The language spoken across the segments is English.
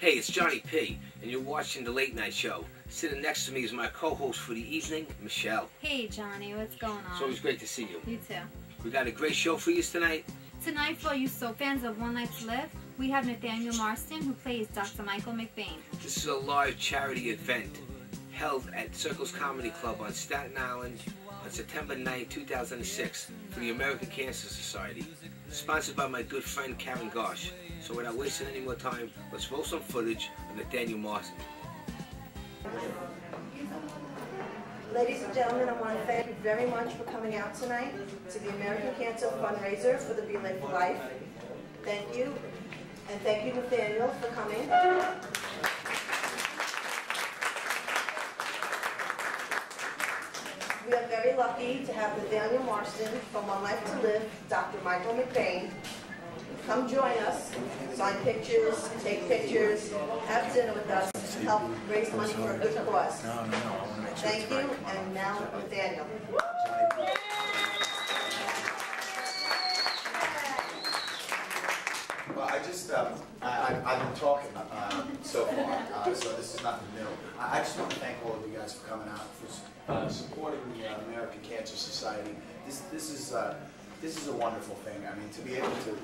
Hey, it's Johnny P, and you're watching The Late Night Show. Sitting next to me is my co-host for the evening, Michelle. Hey, Johnny, what's going on? It's always great to see you. You too. We got a great show for you tonight. Tonight, for you soap fans of One Life to Live, we have Nathaniel Marston, who plays Dr. Michael McBain. This is a live charity event held at Circles Comedy Club on Staten Island on September 9, 2006 for the American Cancer Society. Sponsored by my good friend Karen Gosh. So without wasting any more time, let's roll some footage of Nathaniel Marston. Ladies and gentlemen, I want to thank you very much for coming out tonight to the American Cancer fundraiser for the Be Live for Life. Thank you. And thank you, Nathaniel, for coming. We are very lucky to have Nathaniel Marston from One Life to Live, Dr. Michael McBain. Come join us, sign pictures, take pictures, have dinner with us, help raise money for a good cause. Thank you, and now Nathaniel. Well, I've been talking so far, so this is nothing new. I just want to thank all of you guys for coming out, for supporting the American Cancer Society. This is a wonderful thing. I mean, to be able to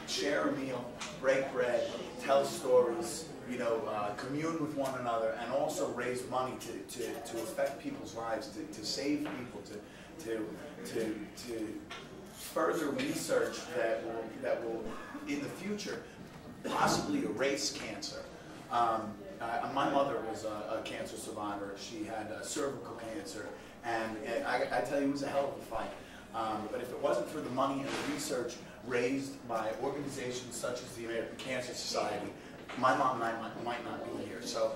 share a meal, break bread, tell stories, you know, commune with one another, and also raise money to affect people's lives, to save people, to further research that will in the future possibly erase cancer. My mother was a cancer survivor. She had cervical cancer, and I tell you, it was a hell of a fight. But if it wasn't for the money and the research raised by organizations such as the American Cancer Society, my mom and I might not be here. So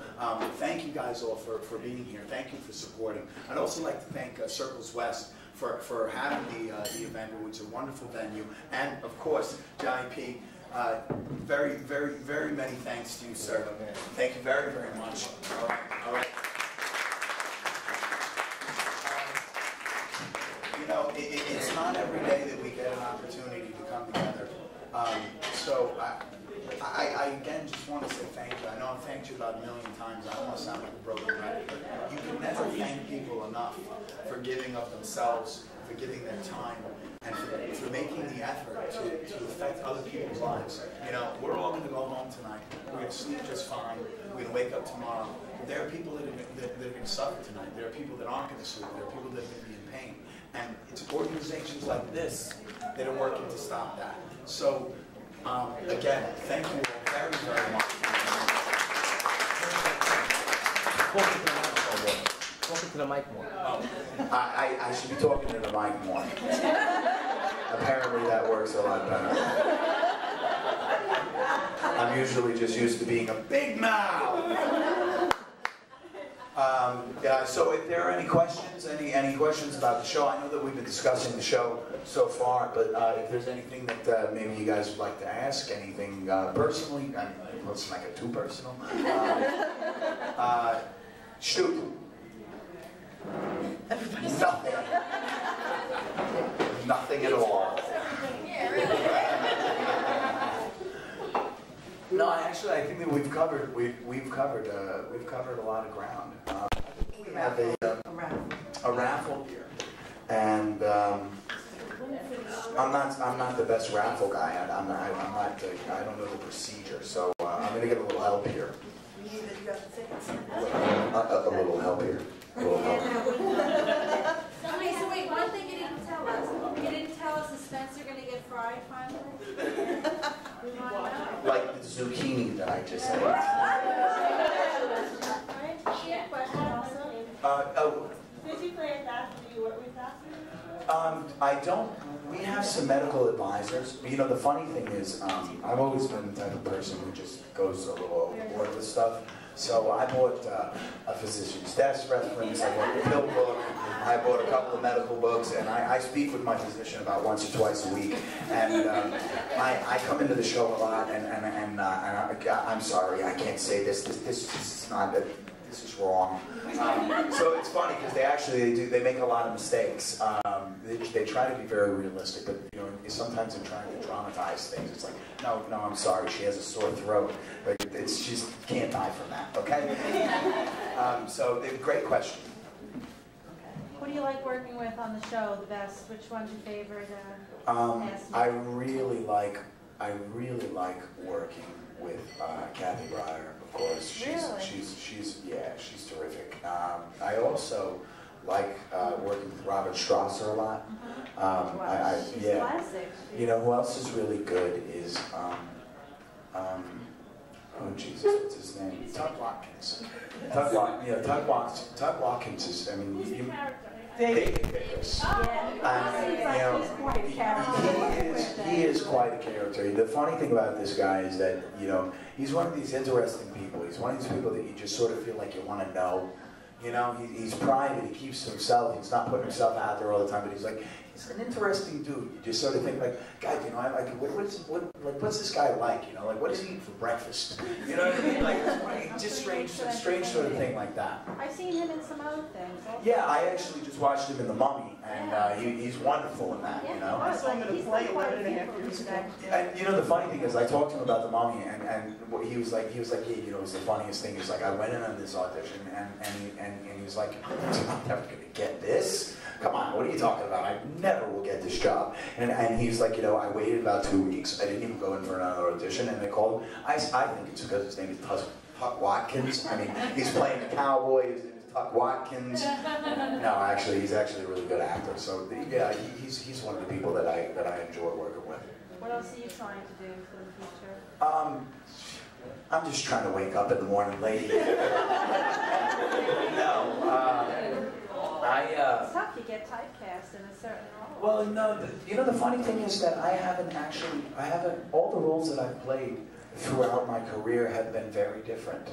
thank you guys all for being here. Thank you for supporting. I'd also like to thank Circles West for having the event, which is a wonderful venue. And of course, Johnny P, very, very, very many thanks to you, sir. Thank you very, very much. All right. All right. You know, it's not every day that we get an opportunity to come together. So I again just want to say thank you. I know I've thanked you about a million times. I don't want to sound like a broken record, but you can never thank people enough for giving of themselves, for giving their time, and for making the effort to affect other people's lives. You know, we're all going to go home tonight. We're going to sleep just fine. We're going to wake up tomorrow. There are people that are going to suffer tonight. There are people that aren't going to sleep. There are people that are going to be in pain. And it's organizations like this that are working to stop that. So, again, thank you all very, very much. Talking to the mic more. I should be talking to the mic more. Apparently that works a lot better. I'm usually just used to being a big mouth. Yeah, so if there are any questions, any questions about the show, I know that we've been discussing the show so far, but if there's anything that maybe you guys would like to ask, anything personally, let's not get too personal, shoot. Nothing. Nothing at all. No, actually, I think that we've covered a lot of ground. We have a raffle here, and I'm not the best raffle guy. I don't know the procedure, so I'm gonna get a little help here. A little help here. A little help. So wait, one thing you didn't tell us. You didn't tell us, is Spencer going to get fried finally? Like the zucchini that I just ate. She had a question also. Did you play at that? Do you work with that? I don't. We have some medical advisors. But, you know, the funny thing is, I've always been the type of person who just goes a little overboard with stuff. So I bought a physician's desk reference, I bought the pill book, I bought a couple of medical books, and I speak with my physician about once or twice a week. And I come into the show a lot, and I'm sorry, I can't say this. This is not that. This is wrong. So it's funny because they make a lot of mistakes. They try to be very realistic, but you know, sometimes in trying to dramatize things, it's like, no, I'm sorry, she has a sore throat. But she can't die from that, okay? So, great question. Who do you like working with on the show the best? Which one's your favorite? I really like working with Kathy Breyer. Of course, she's terrific. I also like working with Robert Strasser a lot. She's yeah. classic. You know who else is really good is oh Jesus, what's his name? Tug Watkins. Tug Watkins is, I mean, David Vickers. He is quite a character. The funny thing about this guy is that, you know, he's one of these interesting people. He's one of these people that you just sort of feel like you want to know. You know, he's private, he keeps to himself, he's not putting himself out there all the time, but he's an interesting dude. You just sort of think like, God, you know, what's this guy like? You know, like what does he eat for breakfast? You know what I mean? Like just strange sort of thing like that. I've seen him in some other things. Also. Yeah, I actually just watched him in The Mummy, and he's wonderful in that. You know. I saw him in a play 11 and a half years ago. And you know, the funny thing is, I talked to him about The Mummy, and he was like, yeah, you know, it was the funniest thing. He's like, I went in on this audition, and he was like, I'm never gonna get this. Come on, what are you talking about? I never will get this job. And he's like, you know, I waited about 2 weeks. I didn't even go in for another audition, and they called him. I think it's because his name is Tuck Watkins. I mean, he's playing a cowboy. His name is Tuck Watkins. No, actually, he's actually a really good actor. So yeah, he's one of the people that I enjoy working with. What else are you trying to do for the future? I'm just trying to wake up in the morning late. It's tough. You get typecast in a certain role. Well, no, you know, the funny thing is that I haven't, all the roles that I've played throughout my career have been very different.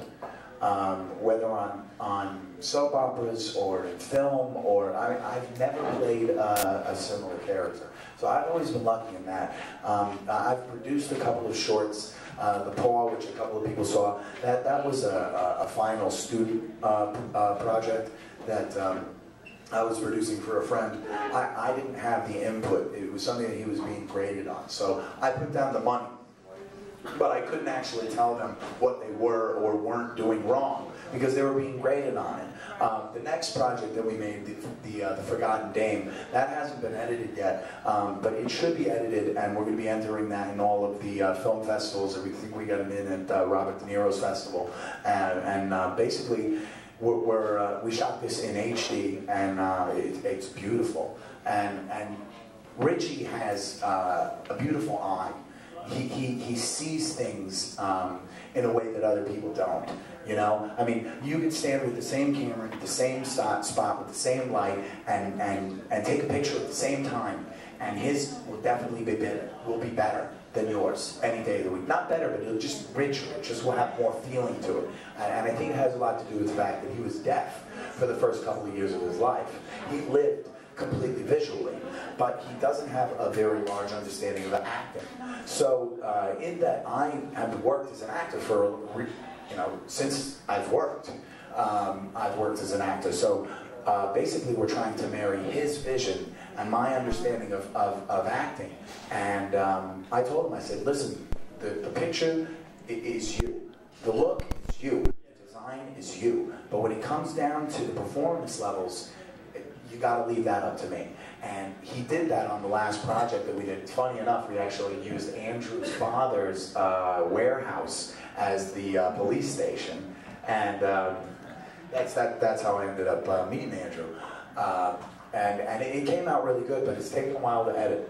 Whether on soap operas or in film, or I've never played a similar character. So I've always been lucky in that. I've produced a couple of shorts. The Paw, which a couple of people saw, that was a final student project that I was producing for a friend. I didn't have the input. It was something that he was being graded on. So I put down the money, but I couldn't actually tell them what they were or weren't doing wrong because they were being graded on it. The next project that we made, the Forgotten Dame, that hasn't been edited yet, but it should be edited, and we're going to be entering that in all of the film festivals. We think we got them in at Robert De Niro's festival, and basically we shot this in HD, and it's beautiful. And Richie has a beautiful eye. He sees things in a way that other people don't. You know, I mean, you could stand with the same camera, the same spot with the same light, and take a picture at the same time, and his will definitely be better than yours any day of the week. Not better, but it'll just richer. It just will have more feeling to it. And I think it has a lot to do with the fact that he was deaf for the first couple of years of his life. He lived completely visually, but he doesn't have a very large understanding of acting. So in that, I have worked as an actor for, you know, since I've worked as an actor. So basically we're trying to marry his vision and my understanding of acting. And I told him, I said, listen, the picture is you. The look is you. The design is you. But when it comes down to the performance levels, you got to leave that up to me. And he did that on the last project that we did. Funny enough, we actually used Andrew's father's warehouse as the police station, and that's how I ended up meeting Andrew. And it came out really good, but it's taken a while to edit.